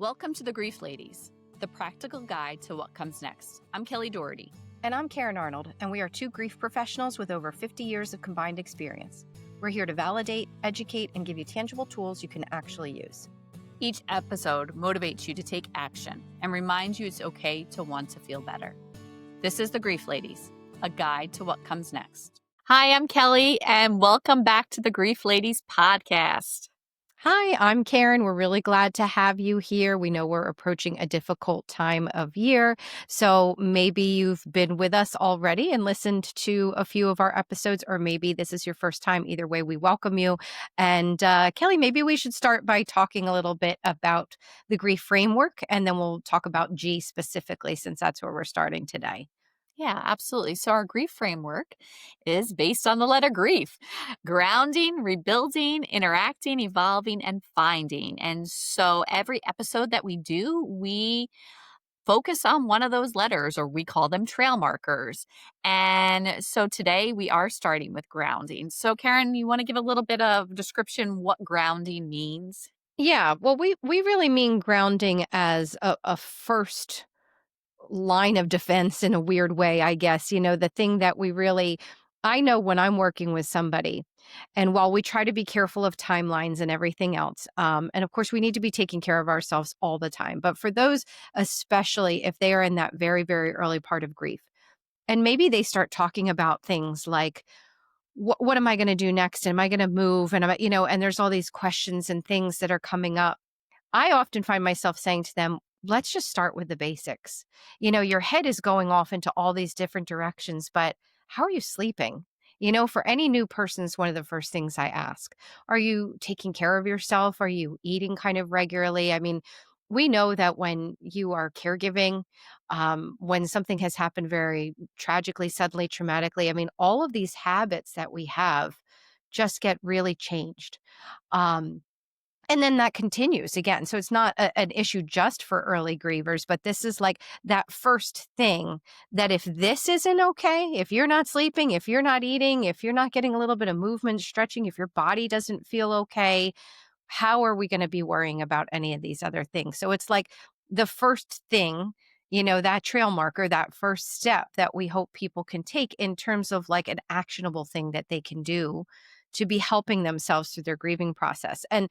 Welcome to the Grief Ladies, the practical guide to what comes next. I'm Kelly Doherty. And I'm Karyn Arnold, and we are two grief professionals with over 50 years of combined experience. We're here to validate, educate, and give you tangible tools you can actually use. Each episode motivates you to take action and reminds you it's okay to want to feel better. This is the Grief Ladies, a guide to what comes next. Hi, I'm Kelly, and welcome back to the Grief Ladies podcast. Hi, I'm Karyn. We're really glad to have you here. We know we're approaching a difficult time of year, so maybe you've been with us already and listened to a few of our episodes, or maybe this is your first time. Either way, we welcome you. And Kelly, maybe we should start by talking a little bit about the grief framework, and then we'll talk about G specifically, since that's where we're starting today. Yeah, absolutely. So our grief framework is based on the letter grief: grounding, rebuilding, interacting, evolving, and finding. And so every episode that we do, we focus on one of those letters, or we call them trail markers. And so today we are starting with grounding. So Karyn, you want to give a little bit of description what grounding means? Yeah, well, we really mean grounding as a first line of defense in a weird way, I guess. The thing that I know when I'm working with somebody, and while we try to be careful of timelines and everything else, and of course we need to be taking care of ourselves all the time, but for those, especially if they are in that very, very early part of grief, and maybe they start talking about things like, what am I going to do next? Am I going to move? And and there's all these questions and things that are coming up. I often find myself saying to them, let's just start with the basics. Your head is going off into all these different directions, but how are you sleeping? For any new person, it's one of the first things I ask. Are you taking care of yourself? Are you eating kind of regularly? I mean, we know that when you are caregiving, when something has happened very tragically, suddenly, traumatically, I mean, all of these habits that we have just get really changed. Um, and then that continues again. So it's not an issue just for early grievers, but this is like that first thing that if this isn't okay, if you're not sleeping, if you're not eating, if you're not getting a little bit of movement, stretching, if your body doesn't feel okay, how are we going to be worrying about any of these other things? So it's like the first thing, that trail marker, that first step that we hope people can take in terms of like an actionable thing that they can do to be helping themselves through their grieving process. And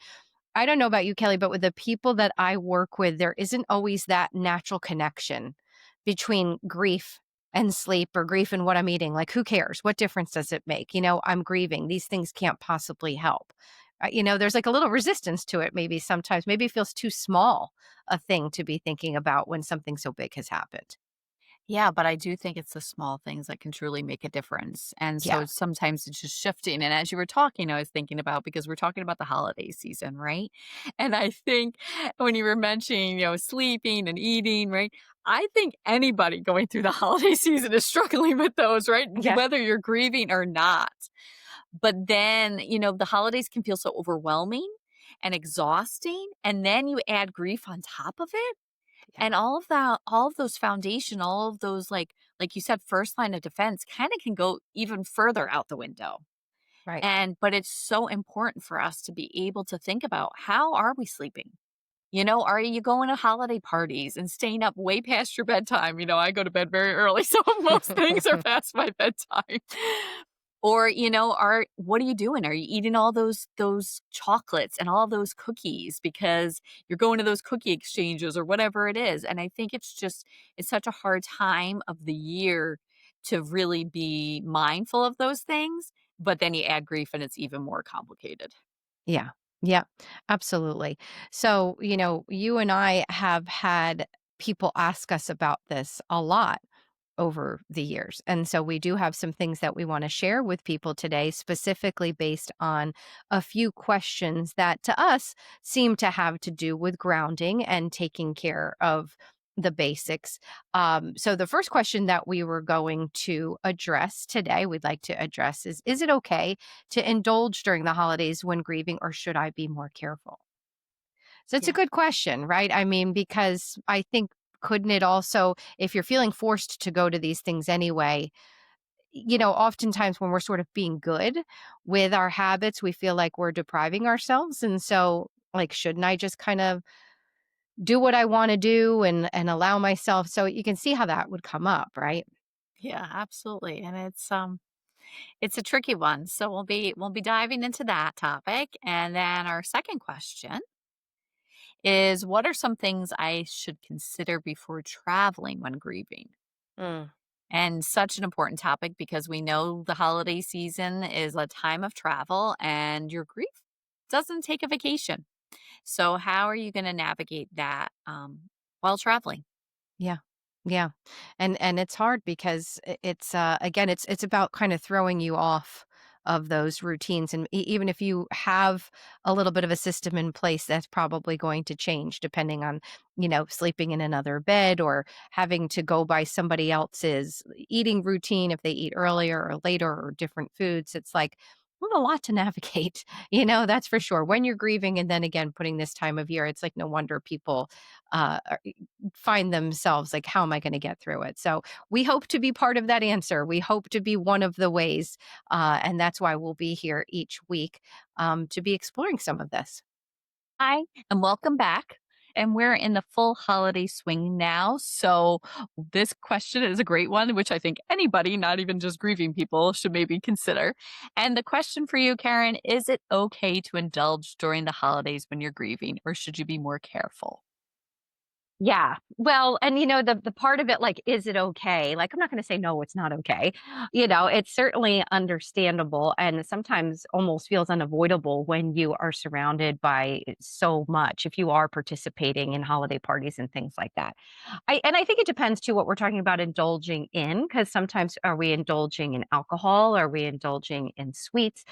I don't know about you, Kelly, but with the people that I work with, there isn't always that natural connection between grief and sleep, or grief and what I'm eating. Like, who cares? What difference does it make? I'm grieving. These things can't possibly help. There's like a little resistance to it, maybe sometimes. Maybe it feels too small a thing to be thinking about when something so big has happened. Yeah, but I do think it's the small things that can truly make a difference. And so Yeah. sometimes it's just shifting. And as you were talking, I was thinking about, because we're talking about the holiday season, right? And I think when you were mentioning, sleeping and eating, right? I think anybody going through the holiday season is struggling with those, right? Yeah. Whether you're grieving or not. But then, the holidays can feel so overwhelming and exhausting. And then you add grief on top of it. Yeah. And all of those foundation, all of those, like you said, first line of defense kind of can go even further out the window. Right. But it's so important for us to be able to think about, how are we sleeping? Are you going to holiday parties and staying up way past your bedtime? I go to bed very early, so most things are past my bedtime. Or, what are you doing? Are you eating all those chocolates and all those cookies because you're going to those cookie exchanges or whatever it is? And I think it's such a hard time of the year to really be mindful of those things. But then you add grief and it's even more complicated. Yeah. Yeah, absolutely. So, you and I have had people ask us about this a lot over the years. And so we do have some things that we want to share with people today, specifically based on a few questions that to us seem to have to do with grounding and taking care of the basics. So the first question that we were going to address today, we'd like to address is it okay to indulge during the holidays when grieving, or should I be more careful? So it's a Yeah. good question, right? I mean, because I think, couldn't it also, if you're feeling forced to go to these things anyway, oftentimes when we're sort of being good with our habits, we feel like we're depriving ourselves. And so, like, shouldn't I just kind of do what I wanna do and allow myself so you can see how that would come up, right? Yeah, absolutely. And it's a tricky one. So we'll be diving into that topic. And then our second question is, what are some things I should consider before traveling when grieving? Mm, And such an important topic because we know the holiday season is a time of travel and your grief doesn't take a vacation. So, how are you going to navigate that while traveling? yeah. Yeah. And it's hard because it's, again, it's about kinda throwing you off of those routines, and even if you have a little bit of a system in place, that's probably going to change depending on, sleeping in another bed or having to go by somebody else's eating routine if they eat earlier or later or different foods. It's like, a lot to navigate, that's for sure. When you're grieving and then again putting this time of year, it's like no wonder people, find themselves like, how am I going to get through it? So we hope to be part of that answer. We hope to be one of the ways. And that's why we'll be here each week to be exploring some of this. Hi, and welcome back. And we're in the full holiday swing now. So, this question is a great one, which I think anybody, not even just grieving people, should maybe consider. And the question for you, Karen, is it okay to indulge during the holidays when you're grieving, or should you be more careful? Yeah. Well, and the part of it, like, is it okay? Like, I'm not going to say no, it's not okay. It's certainly understandable and sometimes almost feels unavoidable when you are surrounded by so much if you are participating in holiday parties and things like that. I think it depends too what we're talking about indulging in, because sometimes are we indulging in alcohol? Are we indulging in sweets?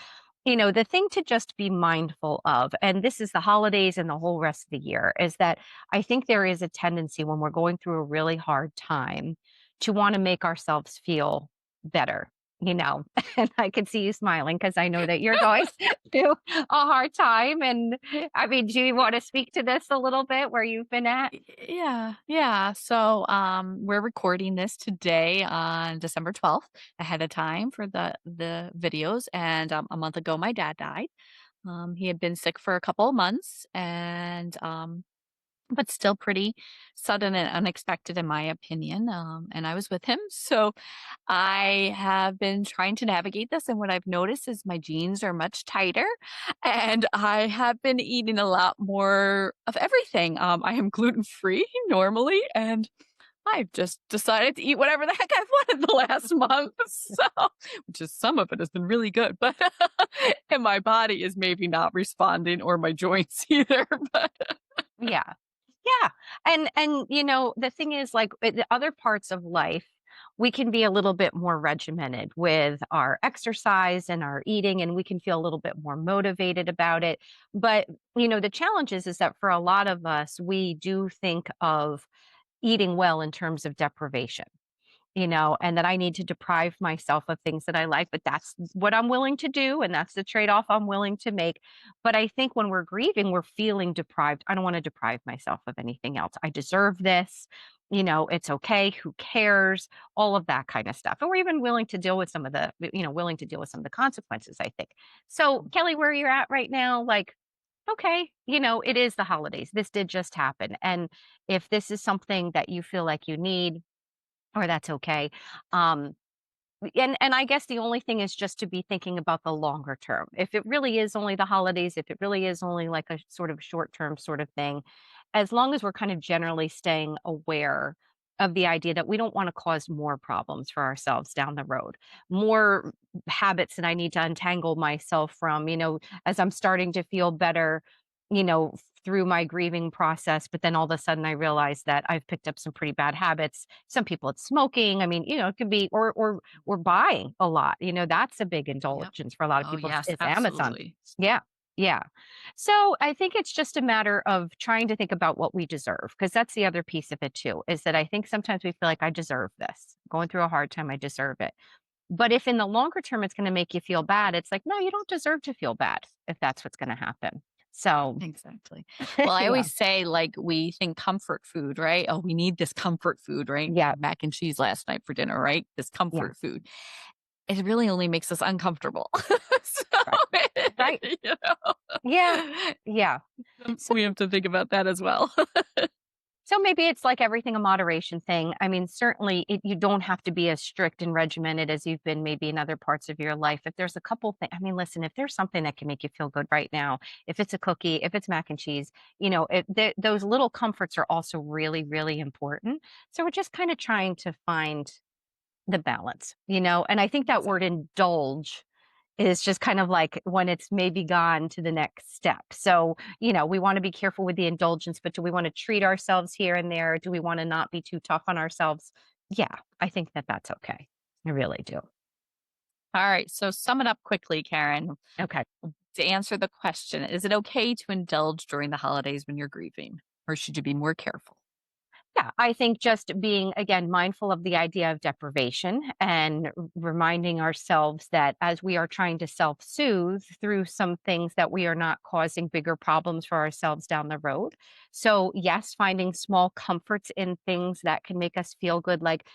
The thing to just be mindful of, and this is the holidays and the whole rest of the year, is that I think there is a tendency when we're going through a really hard time to want to make ourselves feel better, you know. And I can see you smiling because I know that you're going through a hard time. And I mean, do you want to speak to this a little bit where you've been at? Yeah, yeah. So, we're recording this today on December 12th ahead of time for the videos. And a month ago, my dad died. He had been sick for a couple of months, and but still pretty sudden and unexpected, in my opinion. And I was with him, so I have been trying to navigate this, and what I've noticed is my jeans are much tighter, and I have been eating a lot more of everything. I am gluten free normally, and I've just decided to eat whatever the heck I've wanted the last month. So, which is some of it has been really good, but and my body is maybe not responding, or my joints either. But Yeah. Yeah. And the thing is like the other parts of life, we can be a little bit more regimented with our exercise and our eating and we can feel a little bit more motivated about it. But, the challenge is that for a lot of us, we do think of eating well in terms of deprivation, and that I need to deprive myself of things that I like, but that's what I'm willing to do. And that's the trade off I'm willing to make. But I think when we're grieving, we're feeling deprived. I don't want to deprive myself of anything else. I deserve this. It's okay. Who cares? All of that kind of stuff. And we're even willing to deal with willing to deal with some of the consequences, I think. So, Kelly, where you're at right now, like, okay, it is the holidays. This did just happen. And if this is something that you feel like you need, or that's okay. Um, and I guess the only thing is just to be thinking about the longer term. If it really is only the holidays, if it really is only like a sort of short term sort of thing, as long as we're kind of generally staying aware of the idea that we don't want to cause more problems for ourselves down the road, more habits that I need to untangle myself from, as I'm starting to feel better, through my grieving process. But then all of a sudden I realize that I've picked up some pretty bad habits. Some people it's smoking. I mean, it could be or buying a lot. That's a big yep. indulgence for a lot of Oh, people. yes, It's Amazon. absolutely. Yeah. Yeah. So I think it's just a matter of trying to think about what we deserve, because that's the other piece of it too, is that I think sometimes we feel like I deserve this. Going through a hard time, I deserve it. But if in the longer term it's going to make you feel bad, it's like, no, you don't deserve to feel bad if that's what's going to happen. So, Exactly. Well, I yeah. always say, like, we think comfort food, right? Oh, we need this comfort food, right? Yeah. Mac and cheese last night for dinner, right? This Yeah. comfort food. It really only makes us uncomfortable. So Right. it Right. You know? Yeah. Yeah. So We have to think about that as well. So maybe it's like everything a moderation thing. I mean, certainly you don't have to be as strict and regimented as you've been maybe in other parts of your life. If there's a couple things, I mean, listen, if there's something that can make you feel good right now, if it's a cookie, if it's mac and cheese, those little comforts are also really, really important. So we're just kind of trying to find the balance, and I think that word Exactly. indulge is just kind of like when it's maybe gone to the next step. So, we want to be careful with the indulgence, but do we want to treat ourselves here and there? Do we want to not be too tough on ourselves? Yeah, I think that that's okay. I really do. All right. So sum it up quickly, Karen. Okay. To answer the question, is it okay to indulge during the holidays when you're grieving? Or should you be more careful? Yeah, I think just being, again, mindful of the idea of deprivation and reminding ourselves that as we are trying to self soothe through some things, that we are not causing bigger problems for ourselves down the road. So, yes, finding small comforts in things that can make us feel good, like,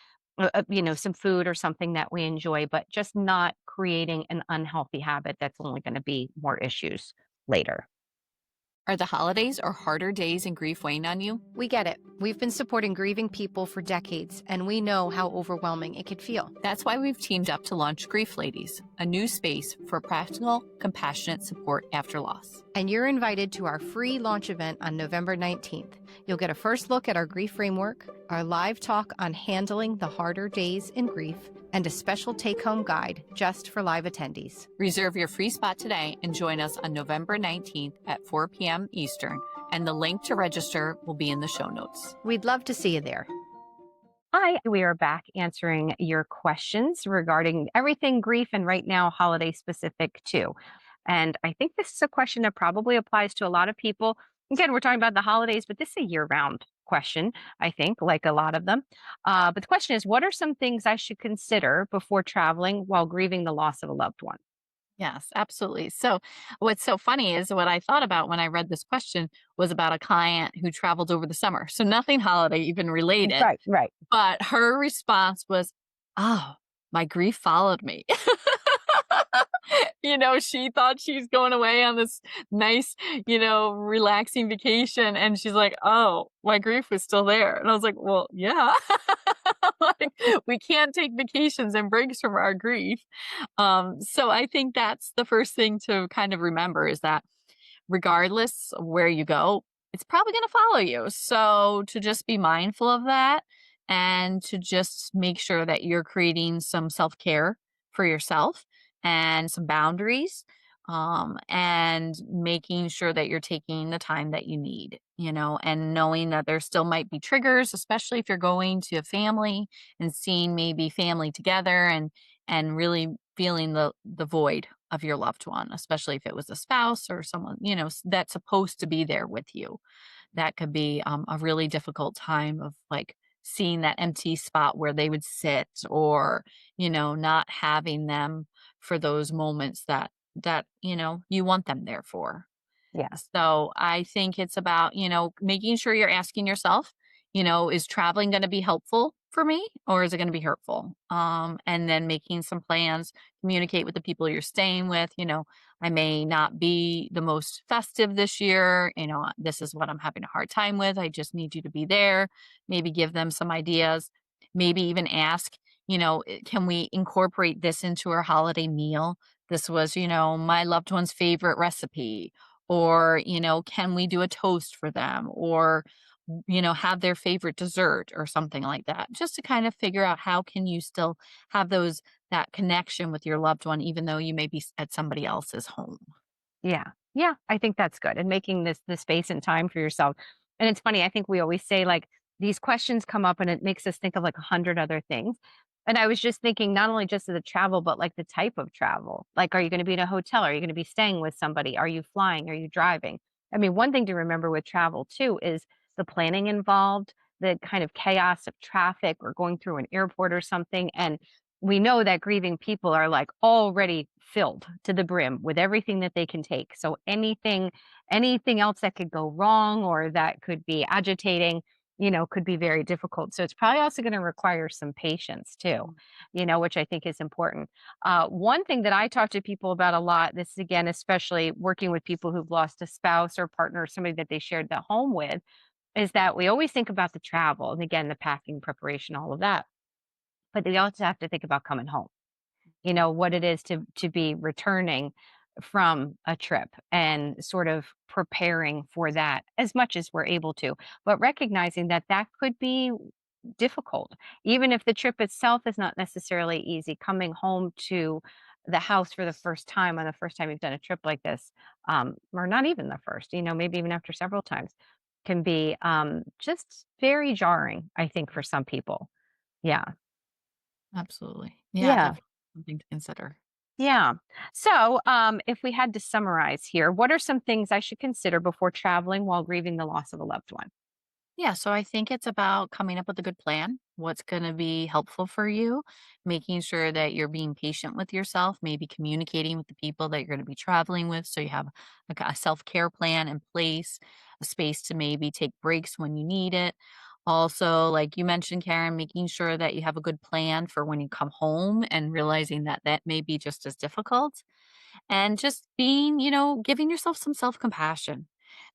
some food or something that we enjoy, but just not creating an unhealthy habit that's only going to be more issues later. Are the holidays or harder days in grief weighing on you? We get it. We've been supporting grieving people for decades, and we know how overwhelming it can feel. That's why we've teamed up to launch Grief Ladies, a new space for practical, compassionate support after loss. And you're invited to our free launch event on November 19th. You'll get a first look at our grief framework, our live talk on handling the harder days in grief, and a special take home guide just for live attendees. Reserve your free spot today and join us on November 19th at 4 p.m. Eastern, and the link to register will be in the show notes. We'd love to see you there. Hi, we are back answering your questions regarding everything grief and right now holiday specific too. And I think this is a question that probably applies to a lot of people. Again, we're talking about the holidays, but this is a year round question, I think, like a lot of them. But the question is, what are some things I should consider before traveling while grieving the loss of a loved one? Yes, absolutely. So, what's so funny is what I thought about when I read this question was about a client who traveled over the summer. So, nothing holiday even related, Right, right. but her response was, "Oh, my grief followed me." She thought she's going away on this nice, relaxing vacation. And she's like, oh, my grief was still there. And I was like, well, yeah. Like, we can't take vacations and breaks from our grief. So I think that's the first thing to kind of remember is that regardless of where you go, it's probably going to follow you. So to just be mindful of that and to just make sure that you're creating some self care for yourself and some boundaries, and making sure that you're taking the time that you need, and knowing that there still might be triggers, especially if you're going to a family and seeing maybe family together and really feeling the void of your loved one, especially if it was a spouse or someone, that's supposed to be there with you. That could be a really difficult time of like seeing that empty spot where they would sit, or, not having them for those moments that you want them there for. Yeah. So I think it's about, making sure you're asking yourself, is traveling going to be helpful for me or is it going to be hurtful? And then making some plans, communicate with the people you're staying with. I may not be the most festive this year. This is what I'm having a hard time with. I just need you to be there. Maybe give them some ideas. Maybe even ask, can we incorporate this into our holiday meal? This was, my loved one's favorite recipe. Or, can we do a toast for them? Or, have their favorite dessert or something like that, just to kind of figure out how can you still have that connection with your loved one, even though you may be at somebody else's home. Yeah. Yeah, I think that's good. And making this the space and time for yourself. And it's funny, I think we always say like these questions come up and it makes us think of like 100 other things. And I was just thinking not only just of the travel, but like the type of travel. Like, are you going to be in a hotel? Are you going to be staying with somebody? Are you flying? Are you driving? I mean, one thing to remember with travel too is the planning involved, the kind of chaos of traffic or going through an airport or something. And we know that grieving people are like already filled to the brim with everything that they can take. So anything else that could go wrong or that could be agitating, could be very difficult. So it's probably also going to require some patience too, Mm. which I think is important. One thing that I talk to people about a lot, this is again, especially working with people who've lost a spouse or partner, somebody that they shared the home with, is that we always think about the travel and again, the packing, preparation, all of that. But they also have to think about coming home, what it is to be returning from a trip and sort of preparing for that as much as we're able to, but recognizing that that could be difficult. Even if the trip itself is not necessarily easy, coming home to the house for the first time on the first time you've done a trip like this, or not even the first, maybe even after several times, can be just very jarring, I think, for some people. Yeah. Absolutely. Yeah, Yeah. definitely something to consider. Yeah. So, if we had to summarize here, what are some things I should consider before traveling while grieving the loss of a loved one? Yeah, so I think it's about coming up with a good plan, what's going to be helpful for you, making sure that you're being patient with yourself, maybe communicating with the people that you're going to be traveling with. So you have a self care plan in place, a space to maybe take breaks when you need it. Also, like you mentioned, Karen, making sure that you have a good plan for when you come home and realizing that that may be just as difficult. And just being, giving yourself some self-compassion,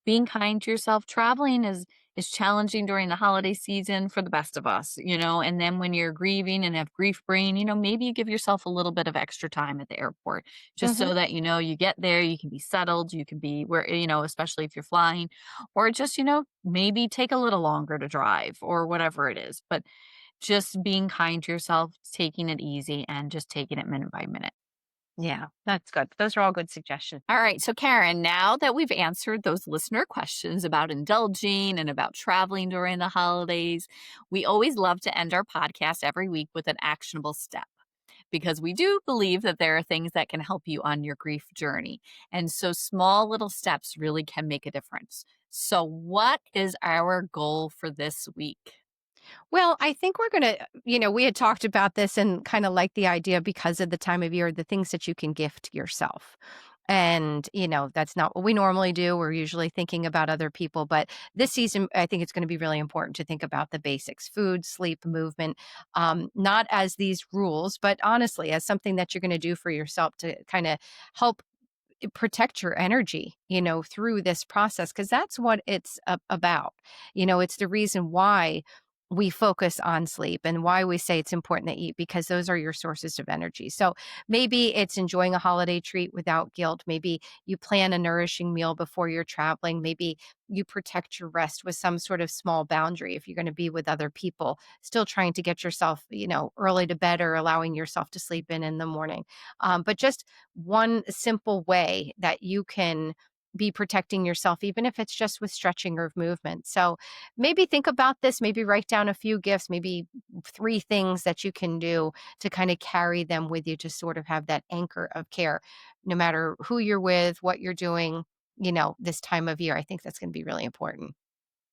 being kind to yourself. Traveling is challenging during the holiday season for the best of us, and then when you're grieving and have grief brain, maybe you give yourself a little bit of extra time at the airport just Hmm. so that you get there, you can be settled, you can be where, especially if you're flying, or just, maybe take a little longer to drive or whatever it is. But just being kind to yourself, taking it easy and just taking it minute by minute. Yeah, that's good. Those are all good suggestions. All right. So, Karen, now that we've answered those listener questions about indulging and about traveling during the holidays, we always love to end our podcast every week with an actionable step because we do believe that there are things that can help you on your grief journey. And so, small little steps really can make a difference. So, what is our goal for this week? Well, I think we're going to, we had talked about this and kind of like the idea because of the time of year, the things that you can gift yourself. And, that's not what we normally do. We're usually thinking about other people. But this season, I think it's going to be really important to think about the basics: food, sleep, movement, not as these rules, but honestly, as something that you're going to do for yourself to kind of help protect your energy, through this process, because that's what it's about. It's the reason why we focus on sleep and why we say it's important to eat, because those are your sources of energy. So maybe it's enjoying a holiday treat without guilt. Maybe you plan a nourishing meal before you're traveling. Maybe you protect your rest with some sort of small boundary if you're going to be with other people, still trying to get yourself, early to bed or allowing yourself to sleep in the morning. But just one simple way that you can be protecting yourself, even if it's just with stretching or movement. So maybe think about this, maybe write down a few gifts, maybe three things that you can do to kind of carry them with you to sort of have that anchor of care, no matter who you're with, what you're doing, this time of year. I think that's going to be really important.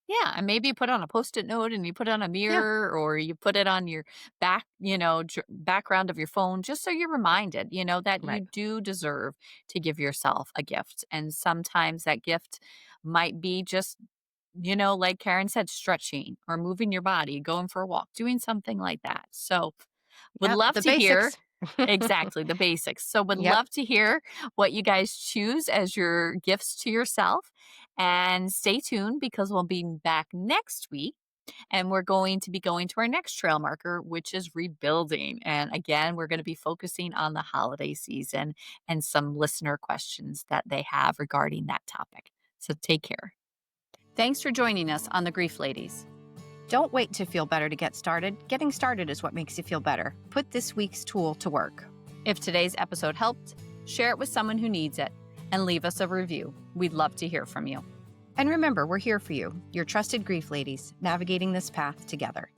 Yeah, and maybe you put on a Post-it note and you put it on a Yeah, mirror or you put it on your background of your phone just so you're reminded, that you right. do deserve to give yourself a gift. And sometimes that gift might be just, like Karen said, stretching or moving your body, going for a walk, doing something like that. So, would Yep, love the to hear. basics. Exactly, the basics. So would Yep. love to hear what you guys choose as your gifts to yourself. And stay tuned because we'll be back next week and we're going to be going to our next trail marker, which is rebuilding. And again, we're going to be focusing on the holiday season and some listener questions that they have regarding that topic. So take care. Thanks for joining us on the Grief Ladies. Don't wait to feel better to get started. Getting started is what makes you feel better. Put this week's tool to work. If today's episode helped, share it with someone who needs it and leave us a review. We'd love to hear from you. And remember, we're here for you, your trusted grief ladies, navigating this path together.